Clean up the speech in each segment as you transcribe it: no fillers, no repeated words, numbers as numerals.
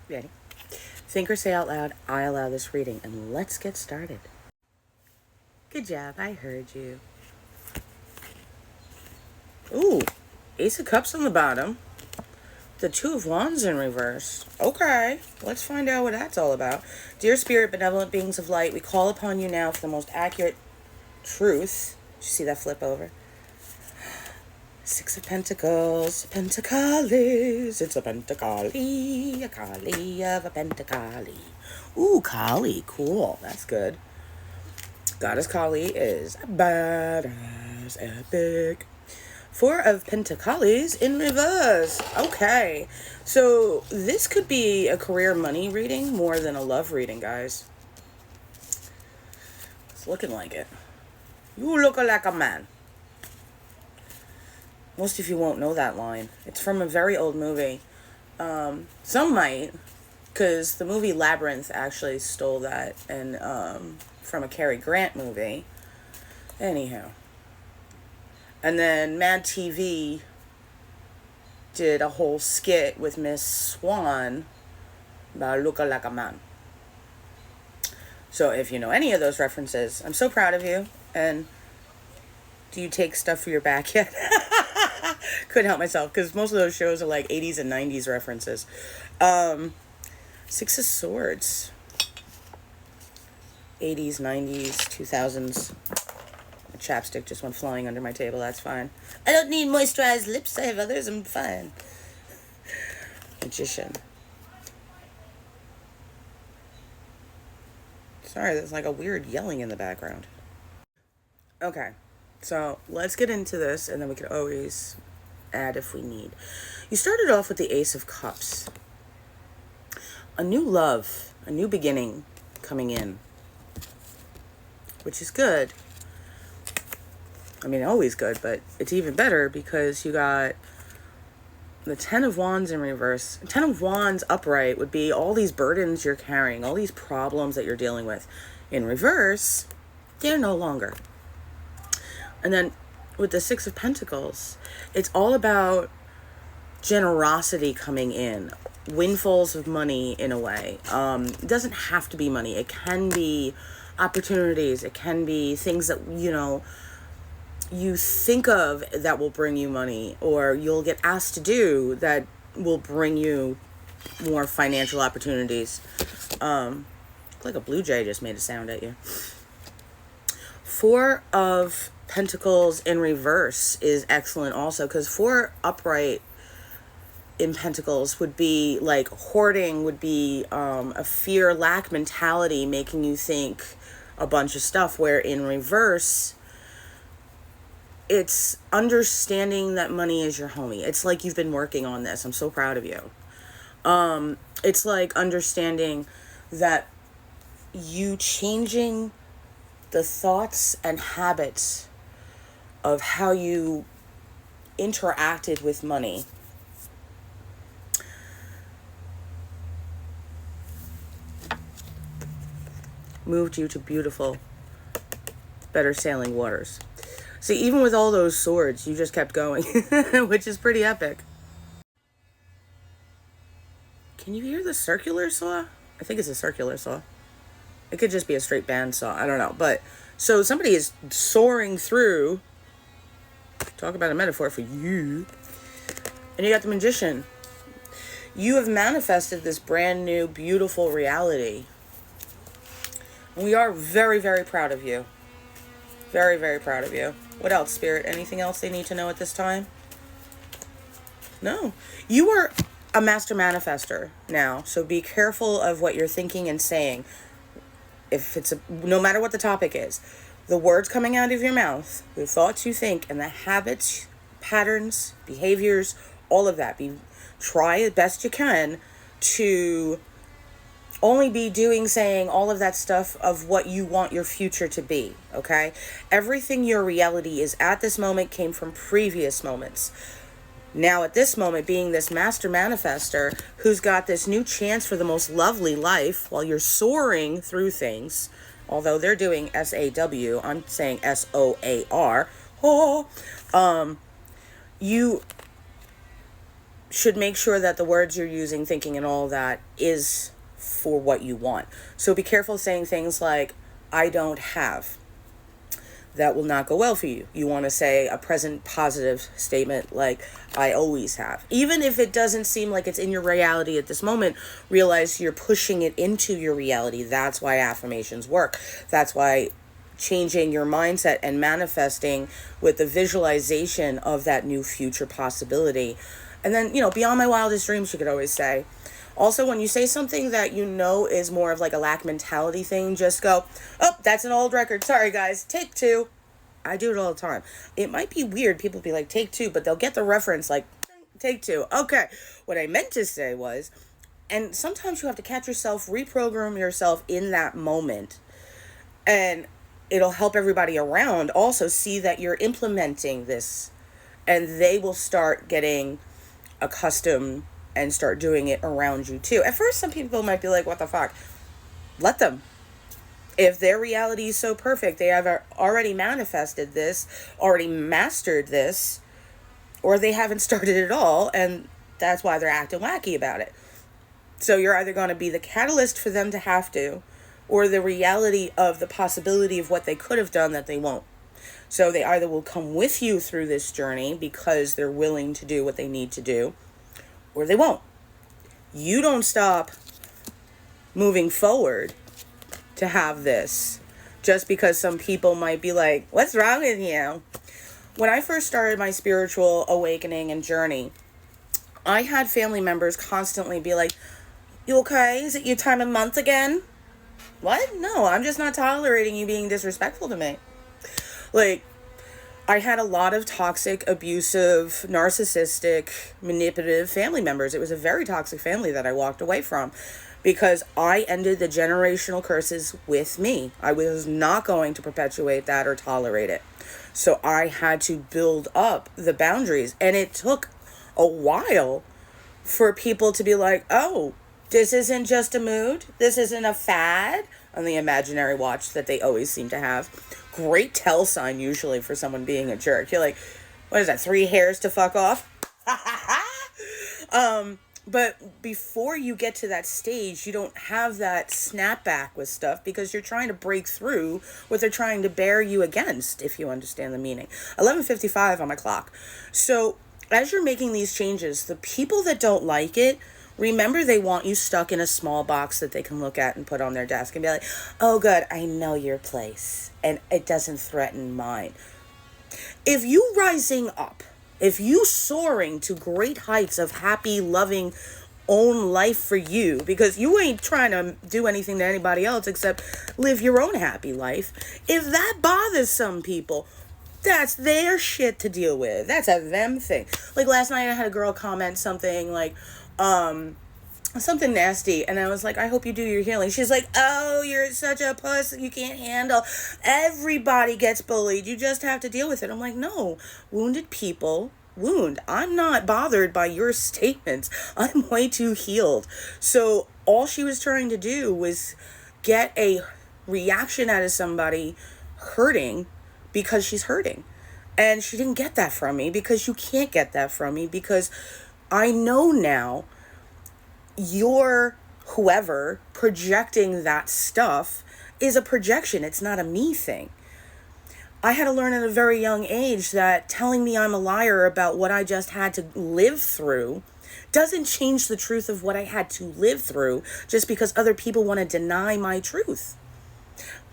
Ready? Think or say out loud, I allow this reading, and let's get started. Good job, I heard you. Ooh, Ace of Cups on the bottom. The Two of Wands in reverse. Okay, let's find out what that's all about. Dear Spirit, benevolent beings of light, we call upon you now for the most accurate truth. Did you see that flip over? Six of Pentacles, Pentacles. It's a Pentacali, a Kali of a Pentacali. Ooh, Kali, cool. That's good. Goddess Kali is badass, epic. Four of Pentacles in reverse. Okay, so this could be a career money reading more than a love reading, guys. It's looking like it. You look like a man. Most of you won't know that line. It's from a very old movie. Some might, because the movie Labyrinth actually stole that and from a Cary Grant movie. Anyhow. And then Mad TV did a whole skit with Miss Swan about look like a man. So if you know any of those references, I'm so proud of you. And do you take stuff for your back yet? Couldn't help myself, because most of those shows are like 80s and 90s references. Six of Swords. 80s, 90s, 2000s. The chapstick just went flying under my table. That's fine. I don't need moisturized lips. I have others. I'm fine. Magician. Sorry, there's like a weird yelling in the background. Okay, so let's get into this, and then we can always add if we need. You started off with the Ace of Cups. A new love, a new beginning coming in, which is good. I mean, always good, but it's even better because you got the Ten of Wands in reverse. Ten of Wands upright would be all these burdens you're carrying, all these problems that you're dealing with. In reverse, they're no longer. And then with the Six of Pentacles, it's all about generosity coming in, windfalls of money in a way. It doesn't have to be money. It can be opportunities. It can be things that, you know, you think of that will bring you money, or you'll get asked to do that will bring you more financial opportunities. Like a blue jay just made a sound at you. Four of Pentacles in reverse is excellent also, because four upright in Pentacles would be like hoarding, would be a fear, lack mentality, making you think a bunch of stuff, where in reverse, it's understanding that money is your homie. It's like you've been working on this. I'm so proud of you. It's like understanding that you changing the thoughts and habits of how you interacted with money moved you to beautiful, better sailing waters. See, even with all those swords, you just kept going, which is pretty epic. Can you hear the circular saw? I think it's a circular saw. It could just be a straight band saw. I don't know. But, so somebody is soaring through. Talk about a metaphor for you. And you got the Magician. You have manifested this brand new, beautiful reality. And we are very, very proud of you. Very, very proud of you. What else, Spirit? Anything else they need to know at this time? No. You are a master manifester now, so be careful of what you're thinking and saying. If it's no matter what the topic is, the words coming out of your mouth, the thoughts you think, and the habits, patterns, behaviors, all of that. Try as best you can to only be doing, saying all of that stuff of what you want your future to be, okay? Everything your reality is at this moment came from previous moments. Now at this moment, being this master manifester who's got this new chance for the most lovely life while you're soaring through things, although they're doing S-A-W, I'm saying S-O-A-R, you should make sure that the words you're using, thinking, and all that is for what you want. So be careful saying things like, I don't have. That will not go well for you. You want to say a present positive statement like, I always have. Even if it doesn't seem like it's in your reality at this moment, realize you're pushing it into your reality. That's why affirmations work. That's why changing your mindset and manifesting with the visualization of that new future possibility. And then, beyond my wildest dreams, you could always say. Also, when you say something that you know is more of like a lack mentality thing, just go, oh, that's an old record. Sorry, guys. Take two. I do it all the time. It might be weird. People be like, take two, but they'll get the reference like, take two. Okay. What I meant to say was, and sometimes you have to catch yourself, reprogram yourself in that moment. And it'll help everybody around also see that you're implementing this. And they will start getting accustomed and start doing it around you too. At first, some people might be like, what the fuck? Let them. If their reality is so perfect, they have already manifested this, already mastered this, or they haven't started at all, and that's why they're acting wacky about it. So you're either going to be the catalyst for them to have to, or the reality of the possibility of what they could have done that they won't. So they either will come with you through this journey because they're willing to do what they need to do, or they won't. You don't stop moving forward to have this just because some people might be like, what's wrong with you? When I first started my spiritual awakening and journey, I had family members constantly be like, you okay? Is it your time of month again? What? No, I'm just not tolerating you being disrespectful to me. Like, I had a lot of toxic, abusive, narcissistic, manipulative family members. It was a very toxic family that I walked away from because I ended the generational curses with me. I was not going to perpetuate that or tolerate it. So I had to build up the boundaries. And it took a while for people to be like, oh, this isn't just a mood. This isn't a fad on the imaginary watch that they always seem to have. Great tell sign usually for someone being a jerk. You're like, what is that, 3 hairs to fuck off? But before you get to that stage, you don't have that snapback with stuff because you're trying to break through what they're trying to bear you against, if you understand the meaning. 11:55 on my clock. So as you're making these changes, the people that don't like it, remember they want you stuck in a small box that they can look at and put on their desk and be like, oh, good, I know your place and it doesn't threaten mine. If you rising up, if you soaring to great heights of happy, loving, own life for you, because you ain't trying to do anything to anybody else except live your own happy life. If that bothers some people, that's their shit to deal with. That's a them thing. Like last night I had a girl comment something like, something nasty, and I was like, I hope you do your healing. She's like, oh, you're such a puss, you can't handle. Everybody gets bullied, you just have to deal with it. I'm like, no, wounded people wound. I'm not bothered by your statements. I'm way too healed. So all she was trying to do was get a reaction out of somebody hurting because she's hurting. And she didn't get that from me because you can't get that from me because I know now you're whoever projecting that stuff is a projection. It's not a me thing. I had to learn at a very young age that telling me I'm a liar about what I just had to live through doesn't change the truth of what I had to live through just because other people want to deny my truth.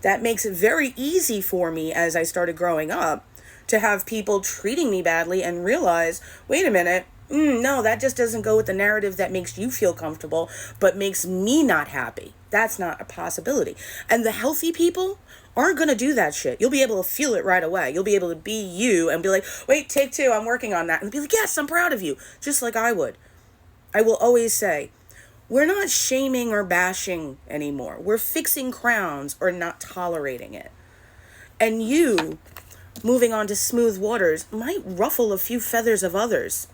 That makes it very easy for me as I started growing up to have people treating me badly and realize, wait a minute, no, that just doesn't go with the narrative that makes you feel comfortable, but makes me not happy. That's not a possibility. And the healthy people aren't going to do that shit. You'll be able to feel it right away. You'll be able to be you and be like, wait, take 2, I'm working on that. And be like, yes, I'm proud of you. Just like I would. I will always say, we're not shaming or bashing anymore. We're fixing crowns or not tolerating it. And you, moving on to smooth waters, might ruffle a few feathers of others.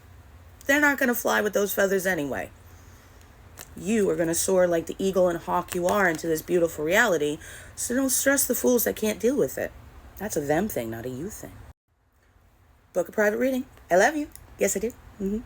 They're not going to fly with those feathers anyway. You are going to soar like the eagle and hawk you are into this beautiful reality. So don't stress the fools that can't deal with it. That's a them thing, not a you thing. Book a private reading. I love you. Yes, I do.